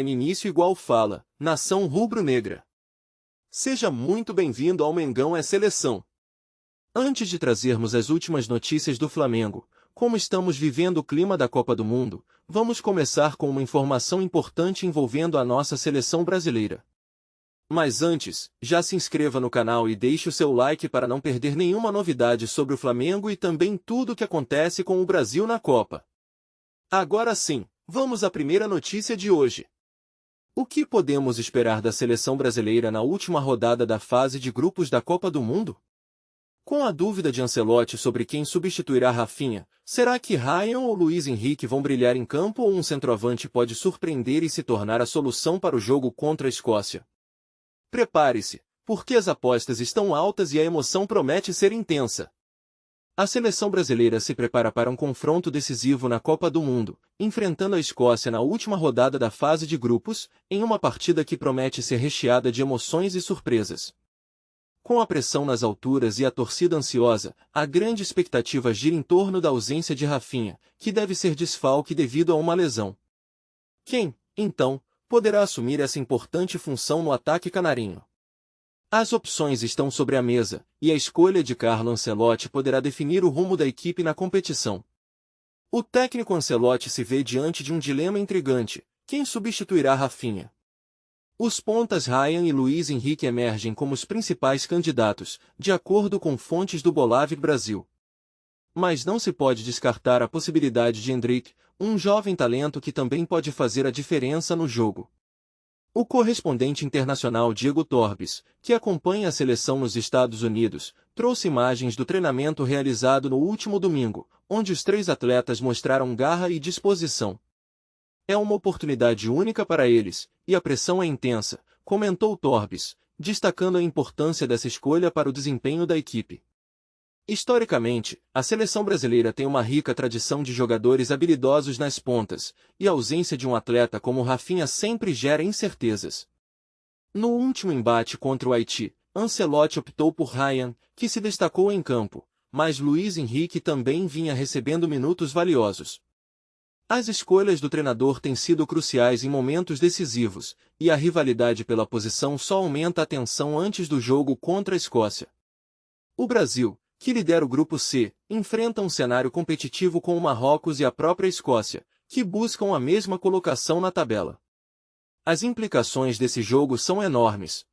Início igual fala, nação rubro-negra. Seja muito bem-vindo ao Mengão é Seleção. Antes de trazermos as últimas notícias do Flamengo, como estamos vivendo o clima da Copa do Mundo, vamos começar com uma informação importante envolvendo a nossa seleção brasileira. Mas antes, já se inscreva no canal e deixe o seu like para não perder nenhuma novidade sobre o Flamengo e também tudo o que acontece com o Brasil na Copa. Agora sim, vamos à primeira notícia de hoje. O que podemos esperar da seleção brasileira na última rodada da fase de grupos da Copa do Mundo? Com a dúvida de Ancelotti sobre quem substituirá Rafinha, será que Ryan ou Luiz Henrique vão brilhar em campo ou um centroavante pode surpreender e se tornar a solução para o jogo contra a Escócia? Prepare-se, porque as apostas estão altas e a emoção promete ser intensa. A seleção brasileira se prepara para um confronto decisivo na Copa do Mundo, enfrentando a Escócia na última rodada da fase de grupos, em uma partida que promete ser recheada de emoções e surpresas. Com a pressão nas alturas e a torcida ansiosa, a grande expectativa gira em torno da ausência de Rafinha, que deve ser desfalque devido a uma lesão. Quem, então, poderá assumir essa importante função no ataque canarinho? As opções estão sobre a mesa, e a escolha de Carlo Ancelotti poderá definir o rumo da equipe na competição. O técnico Ancelotti se vê diante de um dilema intrigante: quem substituirá Rafinha? Os pontas Ryan e Luiz Henrique emergem como os principais candidatos, de acordo com fontes do Bolave Brasil. Mas não se pode descartar a possibilidade de Endrick, um jovem talento que também pode fazer a diferença no jogo. O correspondente internacional Diego Torbes, que acompanha a seleção nos Estados Unidos, trouxe imagens do treinamento realizado no último domingo, onde os três atletas mostraram garra e disposição. É uma oportunidade única para eles, e a pressão é intensa, comentou Torbes, destacando a importância dessa escolha para o desempenho da equipe. Historicamente, a seleção brasileira tem uma rica tradição de jogadores habilidosos nas pontas, e a ausência de um atleta como Rafinha sempre gera incertezas. No último embate contra o Haiti, Ancelotti optou por Ryan, que se destacou em campo, mas Luiz Henrique também vinha recebendo minutos valiosos. As escolhas do treinador têm sido cruciais em momentos decisivos, e a rivalidade pela posição só aumenta a tensão antes do jogo contra a Escócia. O Brasil, que lidera o Grupo C, enfrenta um cenário competitivo com o Marrocos e a própria Escócia, que buscam a mesma colocação na tabela. As implicações desse jogo são enormes.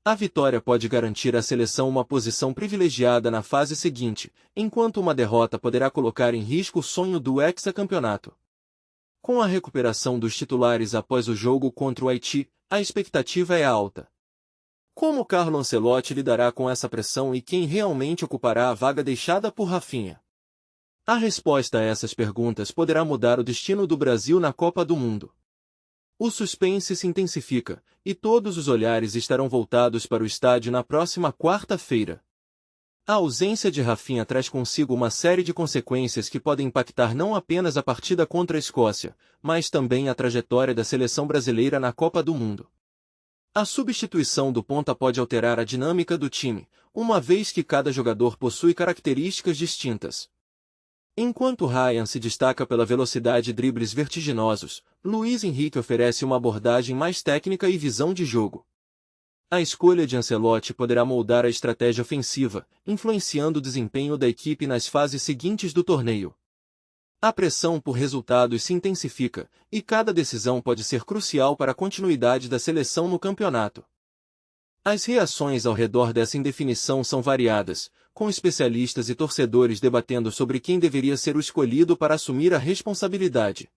A vitória pode garantir à seleção uma posição privilegiada na fase seguinte, enquanto uma derrota poderá colocar em risco o sonho do hexacampeonato. Com a recuperação dos titulares após o jogo contra o Haiti, a expectativa é alta. Como Carlo Ancelotti lidará com essa pressão e quem realmente ocupará a vaga deixada por Rafinha? A resposta a essas perguntas poderá mudar o destino do Brasil na Copa do Mundo. O suspense se intensifica, e todos os olhares estarão voltados para o estádio na próxima quarta-feira. A ausência de Rafinha traz consigo uma série de consequências que podem impactar não apenas a partida contra a Escócia, mas também a trajetória da seleção brasileira na Copa do Mundo. A substituição do ponta pode alterar a dinâmica do time, uma vez que cada jogador possui características distintas. Enquanto Ryan se destaca pela velocidade e dribles vertiginosos, Luiz Henrique oferece uma abordagem mais técnica e visão de jogo. A escolha de Ancelotti poderá moldar a estratégia ofensiva, influenciando o desempenho da equipe nas fases seguintes do torneio. A pressão por resultados se intensifica, e cada decisão pode ser crucial para a continuidade da seleção no campeonato. As reações ao redor dessa indefinição são variadas, com especialistas e torcedores debatendo sobre quem deveria ser o escolhido para assumir a responsabilidade.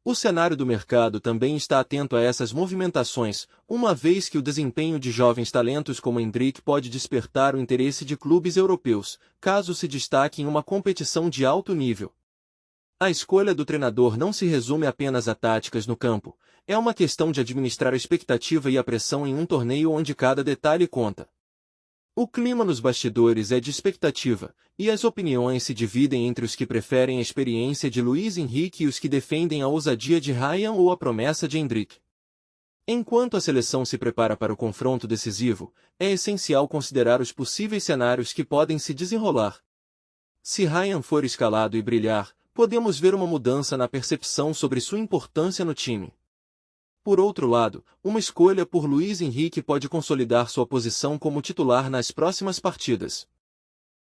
O cenário do mercado também está atento a essas movimentações, uma vez que o desempenho de jovens talentos como Endrick pode despertar o interesse de clubes europeus, caso se destaque em uma competição de alto nível. A escolha do treinador não se resume apenas a táticas no campo, é uma questão de administrar a expectativa e a pressão em um torneio onde cada detalhe conta. O clima nos bastidores é de expectativa, e as opiniões se dividem entre os que preferem a experiência de Luiz Henrique e os que defendem a ousadia de Ryan ou a promessa de Endrick. Enquanto a seleção se prepara para o confronto decisivo, é essencial considerar os possíveis cenários que podem se desenrolar. Se Ryan for escalado e brilhar, podemos ver uma mudança na percepção sobre sua importância no time. Por outro lado, uma escolha por Luiz Henrique pode consolidar sua posição como titular nas próximas partidas.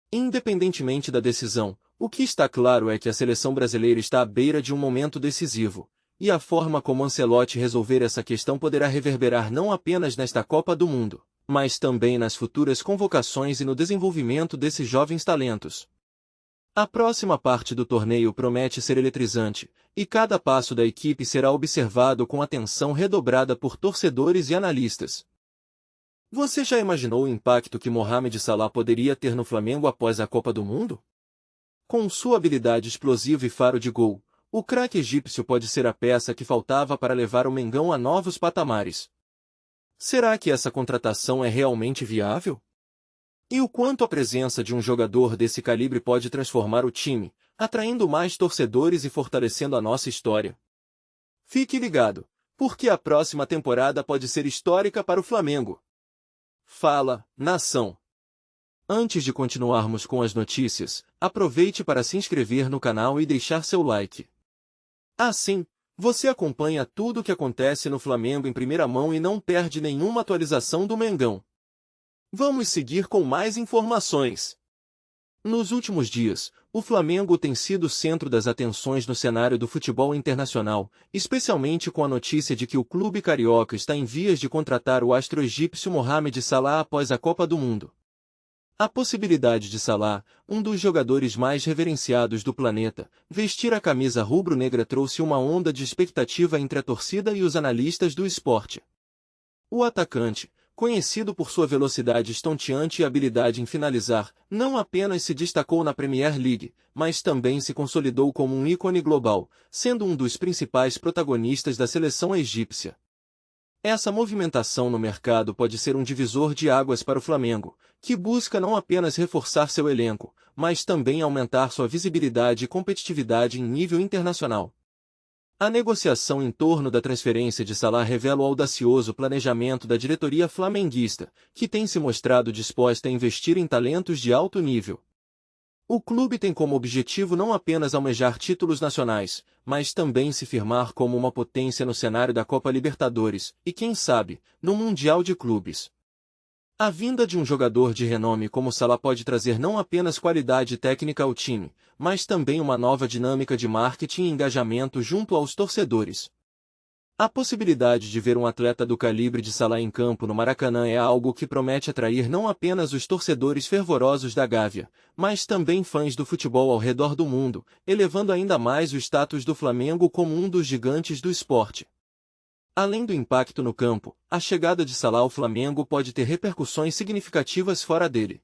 Independentemente da decisão, o que está claro é que a seleção brasileira está à beira de um momento decisivo, e a forma como Ancelotti resolver essa questão poderá reverberar não apenas nesta Copa do Mundo, mas também nas futuras convocações e no desenvolvimento desses jovens talentos. A próxima parte do torneio promete ser eletrizante, e cada passo da equipe será observado com atenção redobrada por torcedores e analistas. Você já imaginou o impacto que Mohamed Salah poderia ter no Flamengo após a Copa do Mundo? Com sua habilidade explosiva e faro de gol, o craque egípcio pode ser a peça que faltava para levar o Mengão a novos patamares. Será que essa contratação é realmente viável? E o quanto a presença de um jogador desse calibre pode transformar o time, atraindo mais torcedores e fortalecendo a nossa história? Fique ligado, porque a próxima temporada pode ser histórica para o Flamengo. Fala, nação! Antes de continuarmos com as notícias, aproveite para se inscrever no canal e deixar seu like. Assim, você acompanha tudo o que acontece no Flamengo em primeira mão e não perde nenhuma atualização do Mengão. Vamos seguir com mais informações. Nos últimos dias, o Flamengo tem sido o centro das atenções no cenário do futebol internacional, especialmente com a notícia de que o clube carioca está em vias de contratar o astro egípcio Mohamed Salah após a Copa do Mundo. A possibilidade de Salah, um dos jogadores mais reverenciados do planeta, vestir a camisa rubro-negra trouxe uma onda de expectativa entre a torcida e os analistas do esporte. O atacante, conhecido por sua velocidade estonteante e habilidade em finalizar, não apenas se destacou na Premier League, mas também se consolidou como um ícone global, sendo um dos principais protagonistas da seleção egípcia. Essa movimentação no mercado pode ser um divisor de águas para o Flamengo, que busca não apenas reforçar seu elenco, mas também aumentar sua visibilidade e competitividade em nível internacional. A negociação em torno da transferência de Salah revela o audacioso planejamento da diretoria flamenguista, que tem se mostrado disposta a investir em talentos de alto nível. O clube tem como objetivo não apenas almejar títulos nacionais, mas também se firmar como uma potência no cenário da Copa Libertadores e, quem sabe, no Mundial de Clubes. A vinda de um jogador de renome como Salah pode trazer não apenas qualidade técnica ao time, mas também uma nova dinâmica de marketing e engajamento junto aos torcedores. A possibilidade de ver um atleta do calibre de Salah em campo no Maracanã é algo que promete atrair não apenas os torcedores fervorosos da Gávea, mas também fãs do futebol ao redor do mundo, elevando ainda mais o status do Flamengo como um dos gigantes do esporte. Além do impacto no campo, a chegada de Salah ao Flamengo pode ter repercussões significativas fora dele.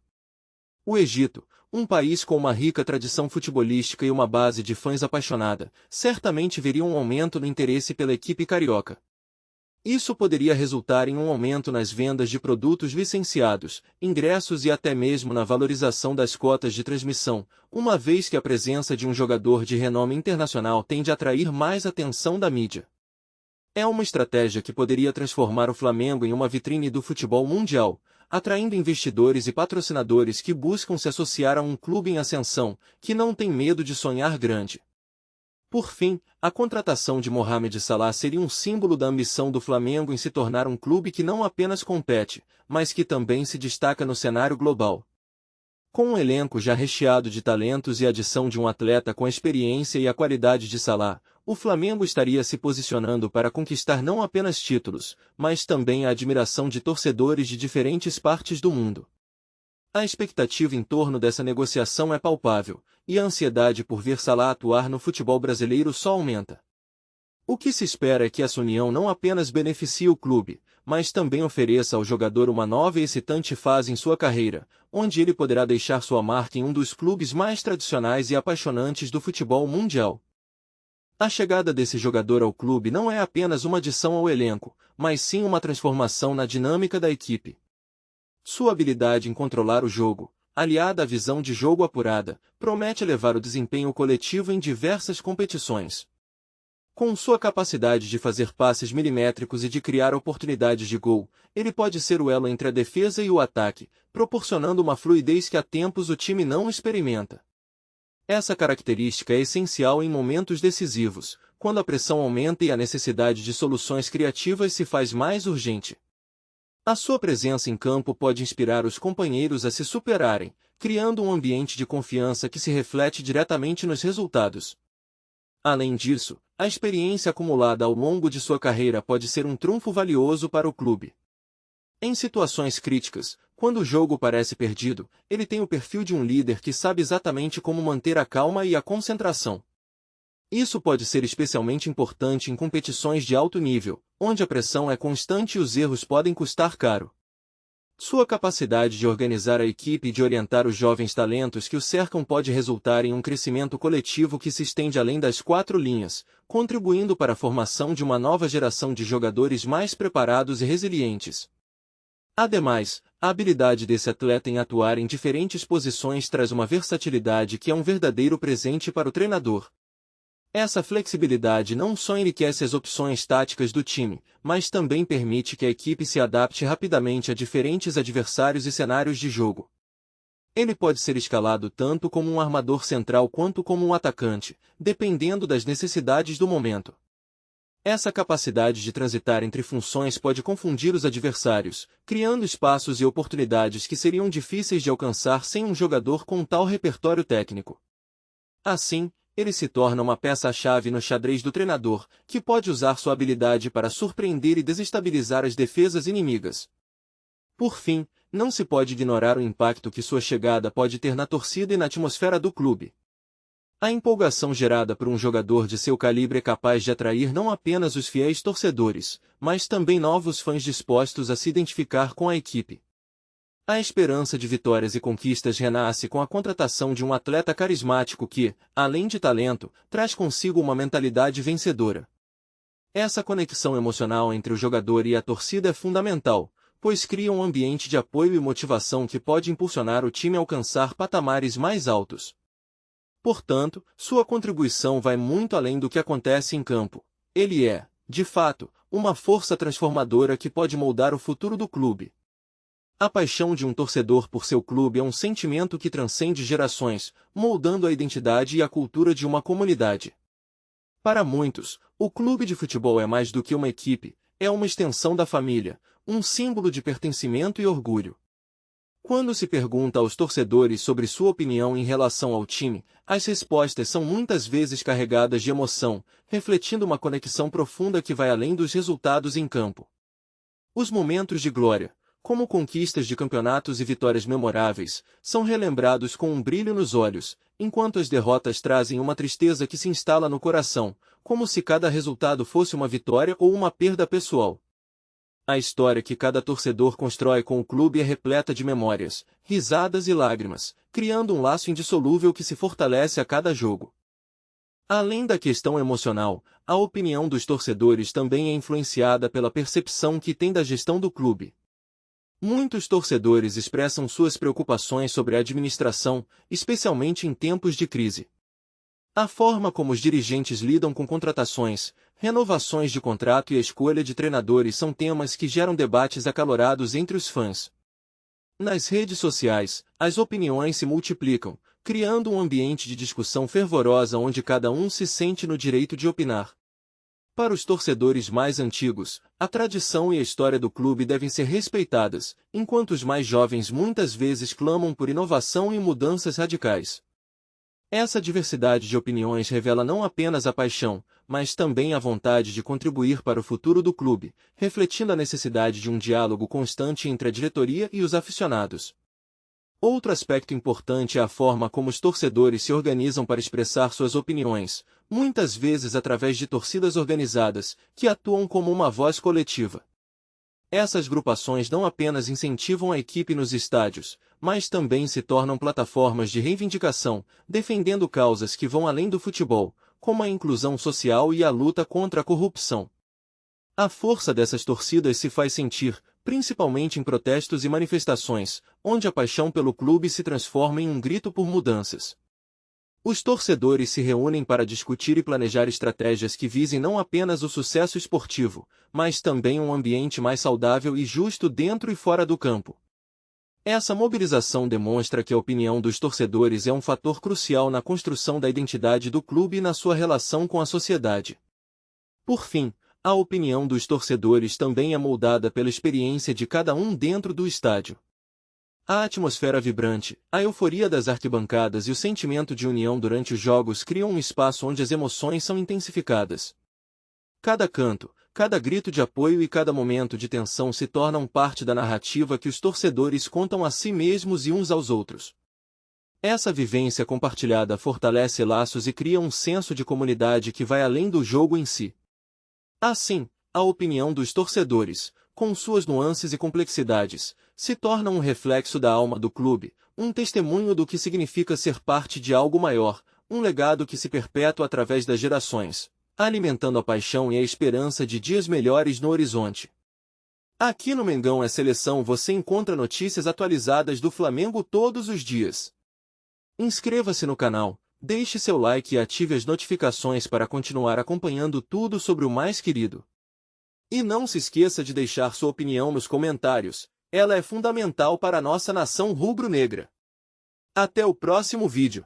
O Egito, um país com uma rica tradição futebolística e uma base de fãs apaixonada, certamente veria um aumento no interesse pela equipe carioca. Isso poderia resultar em um aumento nas vendas de produtos licenciados, ingressos e até mesmo na valorização das cotas de transmissão, uma vez que a presença de um jogador de renome internacional tende a atrair mais atenção da mídia. É uma estratégia que poderia transformar o Flamengo em uma vitrine do futebol mundial, atraindo investidores e patrocinadores que buscam se associar a um clube em ascensão, que não tem medo de sonhar grande. Por fim, a contratação de Mohamed Salah seria um símbolo da ambição do Flamengo em se tornar um clube que não apenas compete, mas que também se destaca no cenário global. Com um elenco já recheado de talentos e a adição de um atleta com a experiência e a qualidade de Salah, o Flamengo estaria se posicionando para conquistar não apenas títulos, mas também a admiração de torcedores de diferentes partes do mundo. A expectativa em torno dessa negociação é palpável, e a ansiedade por ver Salah atuar no futebol brasileiro só aumenta. O que se espera é que essa união não apenas beneficie o clube, mas também ofereça ao jogador uma nova e excitante fase em sua carreira, onde ele poderá deixar sua marca em um dos clubes mais tradicionais e apaixonantes do futebol mundial. A chegada desse jogador ao clube não é apenas uma adição ao elenco, mas sim uma transformação na dinâmica da equipe. Sua habilidade em controlar o jogo, aliada à visão de jogo apurada, promete elevar o desempenho coletivo em diversas competições. Com sua capacidade de fazer passes milimétricos e de criar oportunidades de gol, ele pode ser o elo entre a defesa e o ataque, proporcionando uma fluidez que há tempos o time não experimenta. Essa característica é essencial em momentos decisivos, quando a pressão aumenta e a necessidade de soluções criativas se faz mais urgente. A sua presença em campo pode inspirar os companheiros a se superarem, criando um ambiente de confiança que se reflete diretamente nos resultados. Além disso, a experiência acumulada ao longo de sua carreira pode ser um trunfo valioso para o clube. Em situações críticas, quando o jogo parece perdido, ele tem o perfil de um líder que sabe exatamente como manter a calma e a concentração. Isso pode ser especialmente importante em competições de alto nível, onde a pressão é constante e os erros podem custar caro. Sua capacidade de organizar a equipe e de orientar os jovens talentos que o cercam pode resultar em um crescimento coletivo que se estende além das quatro linhas, contribuindo para a formação de uma nova geração de jogadores mais preparados e resilientes. Ademais, a habilidade desse atleta em atuar em diferentes posições traz uma versatilidade que é um verdadeiro presente para o treinador. Essa flexibilidade não só enriquece as opções táticas do time, mas também permite que a equipe se adapte rapidamente a diferentes adversários e cenários de jogo. Ele pode ser escalado tanto como um armador central quanto como um atacante, dependendo das necessidades do momento. Essa capacidade de transitar entre funções pode confundir os adversários, criando espaços e oportunidades que seriam difíceis de alcançar sem um jogador com tal repertório técnico. Assim, ele se torna uma peça-chave no xadrez do treinador, que pode usar sua habilidade para surpreender e desestabilizar as defesas inimigas. Por fim, não se pode ignorar o impacto que sua chegada pode ter na torcida e na atmosfera do clube. A empolgação gerada por um jogador de seu calibre é capaz de atrair não apenas os fiéis torcedores, mas também novos fãs dispostos a se identificar com a equipe. A esperança de vitórias e conquistas renasce com a contratação de um atleta carismático que, além de talento, traz consigo uma mentalidade vencedora. Essa conexão emocional entre o jogador e a torcida é fundamental, pois cria um ambiente de apoio e motivação que pode impulsionar o time a alcançar patamares mais altos. Portanto, sua contribuição vai muito além do que acontece em campo. Ele é, de fato, uma força transformadora que pode moldar o futuro do clube. A paixão de um torcedor por seu clube é um sentimento que transcende gerações, moldando a identidade e a cultura de uma comunidade. Para muitos, o clube de futebol é mais do que uma equipe, é uma extensão da família, um símbolo de pertencimento e orgulho. Quando se pergunta aos torcedores sobre sua opinião em relação ao time, as respostas são muitas vezes carregadas de emoção, refletindo uma conexão profunda que vai além dos resultados em campo. Os momentos de glória, como conquistas de campeonatos e vitórias memoráveis, são relembrados com um brilho nos olhos, enquanto as derrotas trazem uma tristeza que se instala no coração, como se cada resultado fosse uma vitória ou uma perda pessoal. A história que cada torcedor constrói com o clube é repleta de memórias, risadas e lágrimas, criando um laço indissolúvel que se fortalece a cada jogo. Além da questão emocional, a opinião dos torcedores também é influenciada pela percepção que têm da gestão do clube. Muitos torcedores expressam suas preocupações sobre a administração, especialmente em tempos de crise. A forma como os dirigentes lidam com contratações, renovações de contrato e a escolha de treinadores são temas que geram debates acalorados entre os fãs. Nas redes sociais, as opiniões se multiplicam, criando um ambiente de discussão fervorosa onde cada um se sente no direito de opinar. Para os torcedores mais antigos, a tradição e a história do clube devem ser respeitadas, enquanto os mais jovens muitas vezes clamam por inovação e mudanças radicais. Essa diversidade de opiniões revela não apenas a paixão, mas também a vontade de contribuir para o futuro do clube, refletindo a necessidade de um diálogo constante entre a diretoria e os aficionados. Outro aspecto importante é a forma como os torcedores se organizam para expressar suas opiniões, muitas vezes através de torcidas organizadas, que atuam como uma voz coletiva. Essas agrupações não apenas incentivam a equipe nos estádios, mas também se tornam plataformas de reivindicação, defendendo causas que vão além do futebol, como a inclusão social e a luta contra a corrupção. A força dessas torcidas se faz sentir, principalmente em protestos e manifestações, onde a paixão pelo clube se transforma em um grito por mudanças. Os torcedores se reúnem para discutir e planejar estratégias que visem não apenas o sucesso esportivo, mas também um ambiente mais saudável e justo dentro e fora do campo. Essa mobilização demonstra que a opinião dos torcedores é um fator crucial na construção da identidade do clube e na sua relação com a sociedade. Por fim, a opinião dos torcedores também é moldada pela experiência de cada um dentro do estádio. A atmosfera vibrante, a euforia das arquibancadas e o sentimento de união durante os jogos criam um espaço onde as emoções são intensificadas. Cada canto, cada grito de apoio e cada momento de tensão se tornam parte da narrativa que os torcedores contam a si mesmos e uns aos outros. Essa vivência compartilhada fortalece laços e cria um senso de comunidade que vai além do jogo em si. Assim, a opinião dos torcedores, com suas nuances e complexidades, se torna um reflexo da alma do clube, um testemunho do que significa ser parte de algo maior, um legado que se perpetua através das gerações, alimentando a paixão e a esperança de dias melhores no horizonte. Aqui no Mengão é Seleção você encontra notícias atualizadas do Flamengo todos os dias. Inscreva-se no canal, deixe seu like e ative as notificações para continuar acompanhando tudo sobre o mais querido. E não se esqueça de deixar sua opinião nos comentários, ela é fundamental para a nossa nação rubro-negra. Até o próximo vídeo.